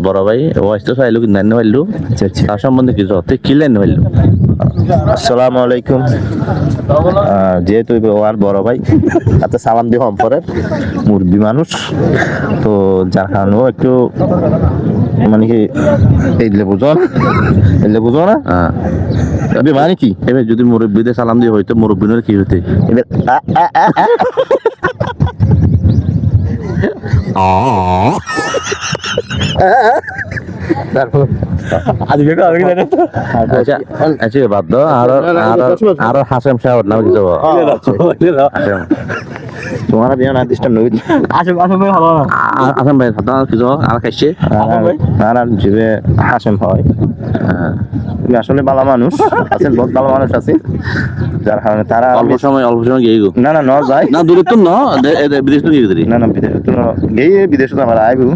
বড় ভাই ওয়াইস তো চাইলো কিন্তু নাইন পাইলো তার সম্বন্ধে কিছু তুই কি লাইন পাইলো? আসসালামু আলাইকুম। যেহেতু আর বড় ভাই আচ্ছা সালাম দিয়ে সম্পরের মুরব্বী মানুষ তো যার কারণে একটু মানে কি এইলে বুঝো না এবার মানে কি এবার যদি মুরব্বীদের সালাম দিয়ে হইতো মুরব্বীদের কি হইতে? এবার তারপর আচ্ছা আচ্ছা বাদ দাও আর হাসেম সাহেব নাম কি যাবো তোমার বিয়ে না ডিস্টার্ব নই হাসেম ভাই সাধারণ কিছু আর খাইছে আর জিবে হাসেম হয় তুমি আসলে ভালো মানুষ আছেন, বহুত ভালো মানুষ আছেন যার কারণে তারা অল্প সময় গিয়ে গো না ন যায় না দূরে তো না বিদেশ তো গিয়ে না বিদেশ তো গিয়ে বিদেশ তো আমার আইবো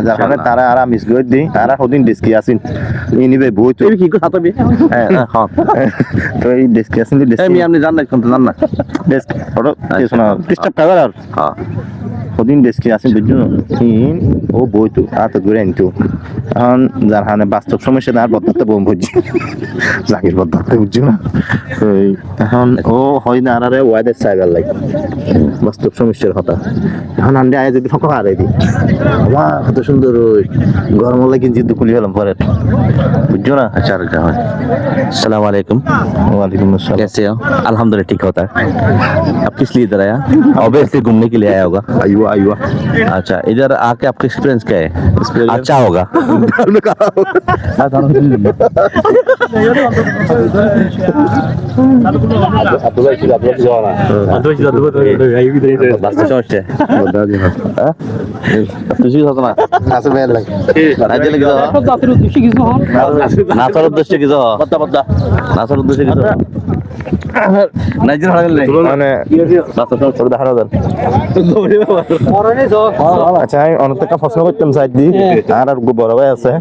যার কারণে তারা আর মিস করে দিই আর সদিন ডিস্কি আছেন ই নিবে বই তো কি কথা বি হ্যাঁ তো এই ডিস্কি আছেন আমি আপনি জান না কোন জান না ডেস্ক ফটো শোনা ডিস্টার্ব খাবার আর হ্যাঁ সদিন ডেস্কি আছেন বুঝছো ও বই তো আর তো ঘুরে আনতো এখন যার কারণে বাস্তব সমস্যা আর বদলাতে বোম বুঝছি জাকির বদলাতে বুঝছো না তো এখন ও হয় না আর ওয়াইদের সাইবার লাগে বাস্তব সমস্যার কথা এখন আন্ডে আয় যদি ফটো হারাই দিই আমার কত সুন্দর ওই গরম লাগে জিদ্দু খুলি হলাম পরে বুঝছো না। अच्छा रखा है। अस्सलाम वालेकुम। वालेकुम अस्सलाम। कैसे हो? अल्हम्दुलिल्लाह ठीक होता है। अब किस लिए इधर आया? ऑब्वियसली घूमने के लिए आया होगा। आयुआ अच्छा इधर आके आपका एक्सपीरियंस क्या है? अच्छा होगा। বাস্তব সমস্যা তুই কথা না আছে মেয়ের লাগে রাজ্যে লেগে যাওয়া জাতির উদ্দেশ্যে কিছু হন নাচার উদ্দেশ্যে কিছু নাচার উদ্দেশ্যে কিছু নাইজের হারাগেল মানে দেখানো যান আচ্ছা আমি অনেক টাকা ফসল করতাম সাইড দিয়ে আর বড় ভাই আছে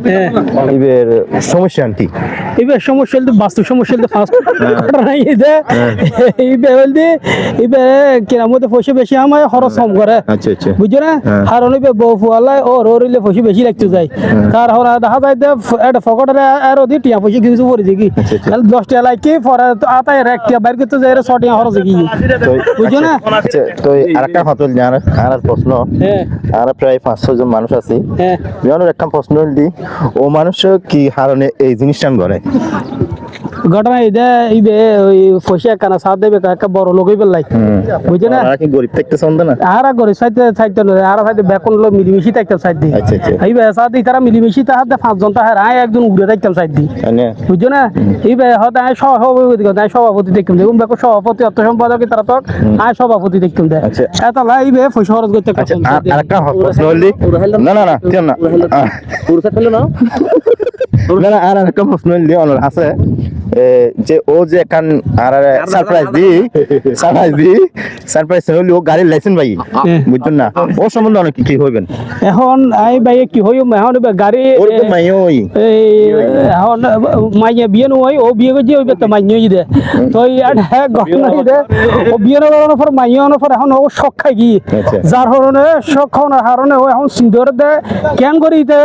এবার সমস্যা কি এবার সমস্যা হলে বাস্তব সমস্যা হলে ফার্স্ট নাই দে এইবে হলদি এইবে কেরামতে পয়সা বেশি আমায় খরচ কম করে আচ্ছা আচ্ছা বুঝছো না কারণ এইবে বউ ফুয়ালায় ও রইলে পয়সা বেশি লাগতে যায় তার হরা দেখা যায় যে এটা ফকটরে আর ওদি টিয়া পয়সা কিছু পড়ে দেখি 10 টাকা লাগে পরে আতায় এক টিয়া বাইর করতে যায় 6 টাকা খরচ দেখি বুঝছো না। আচ্ছা তো আরেকটা হতল জানার আর প্রশ্ন আর প্রায় 5-6 জন মানুষ আছে জানার একটা প্রশ্ন দি ও মানুষ কি কারণে এই জিনিসটা করে ঘটনা এইটা এইবে ওই পয়সা কানা সাথ দেবে একটা বড় লোক হইবে লাই বুঝছো না আর কি গরিব থাকতে চন্দ না আর গরিব সাইতে সাইতে আর সাইতে বেকন লো মিলিমিশি থাকতাম সাইড দি আচ্ছা আচ্ছা এইবে সাথে তারা মিলিমিশি তাহাতে 5 জন তাহার আয় একজন উড়ে থাকতাম সাইড দি বুঝছো না এইবে হয়তো আয় সভাপতি দেখতাম দেখুন বেকো সভাপতি অর্থ সম্পাদক তারা তো আয় সভাপতি দেখতাম দেয় এত লাইবে পয়সা খরচ করতে আর একটা প্রশ্ন হলি না না না কেন না পুরুষা খেলো না না না আর একটা প্রশ্ন হলি অনর আছে যে ও যে এখন আর সারপ্রাইজ হলি ও গাড়ির লাইসেন্স ভাই বুঝছেন না ও সম্বন্ধে অনেক কি হইবেন এখন আই ভাই কি হইম এখন গাড়ি ওরকম মাই ওই এখন মাইয়া বিয়ে নয় ও বিয়ে করছে ওই তো মাইয়া দে তো এটা ঘটনা দে ও বিয়ে করার পর মাইয়া পর এখন ও শখ খাই কি যার কারণে শখ খাওয়ার কারণে ও এখন সিন্দুর দে কেন করিতে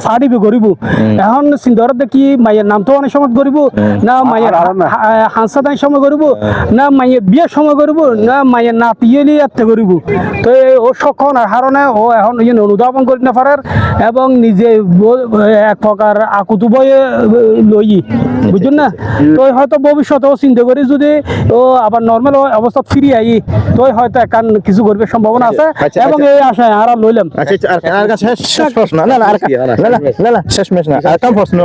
ফাড়িবে করিব এখন সিন্দুর দে কি মাইয়ের নাম তো অনেক সময় করিব না মায়ের হাঁসাদাই সময় করব না মায়ের বিয়ের সময় করব না মায়ের নাতিয়েলি এতে করব তো ও সক্ষণ কারণে ও এখন অনুধাবন করি না পারার এবং নিজে এক প্রকার আকুতু বয়ে লই বুঝুন না তো হয়তো ভবিষ্যতে ও চিন্তা করি যদি ও আবার নর্মাল অবস্থা ফিরে আই তো হয়তো একান কিছু করবে সম্ভাবনা আছে এবং এই আশায় আর লইলাম। শেষ প্রশ্ন না না না শেষ মেশ না আর প্রশ্ন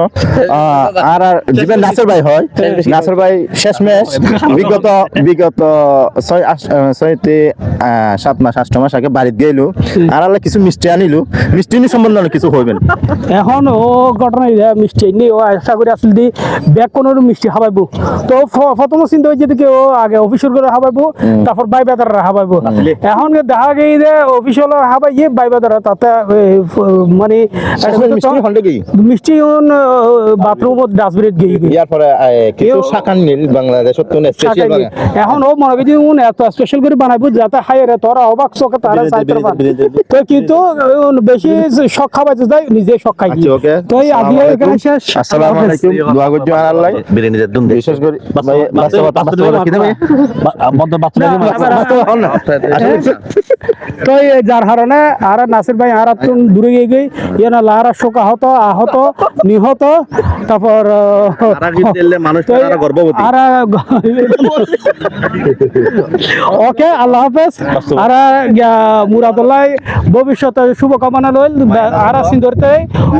আর জীবন নাসের ভাই হয় নাসর ভাই শেষমেশ বিগত 6-7 মাস 8 মাস আগে বাড়িতে গেলো আর আল্লাহ কিছু মিষ্টি আনিল মিষ্টি নি সম্বন্ধে অনেক কিছু হইবেন এখন ও ঘটনা মিষ্টি নি ও আশা করে আসল দি ব্যাগ কোনো মিষ্টি খাবাইবো তো প্রথম চিন্তা হয়েছে কি ও আগে অফিসের করে খাবাইবো তারপর বাই বাজার খাবাইবো এখন দেখা গেই যে অফিসের খাবাই বাই বাজার তাতে মানে মিষ্টি বাথরুম ডাস্টবিন গিয়ে ইয়ার পরে কিছু শাখান মিল বাংলাদেশত তো স্পেশাল বানায় এখন ও মনে করি এত স্পেশাল করে বানাইবো যাতে হাইরে তোরা অবাক চোখে তারা চাইতে পারে তো কিন্তু বেশি শখ খাওয়াইতে যায় নিজে শখ খাই আচ্ছা ওকে তো এই আদি এখানে শেষ আসসালামু আলাইকুম দোয়া করছি আল্লাহ বিরিয়ানি দেন বিশেষ করে তো এই যার কারণে আর নাসির ভাই আর একটু দূরে গিয়ে গই ইয়ে না লারা শোক আহত নিহত তারপর আর ওকে আল্লাহ হাফেজ আর মুরাদুল্লাহ ভবিষ্যতে শুভকামনা লইল আর সিন্দরতে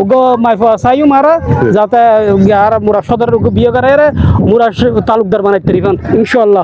উগো মাইফা সাইউ মারা যাতে আর মুরা সদর বিয়ে করে মুরা তালুকদার বানাইতে পারিবেন ইনশাআল্লাহ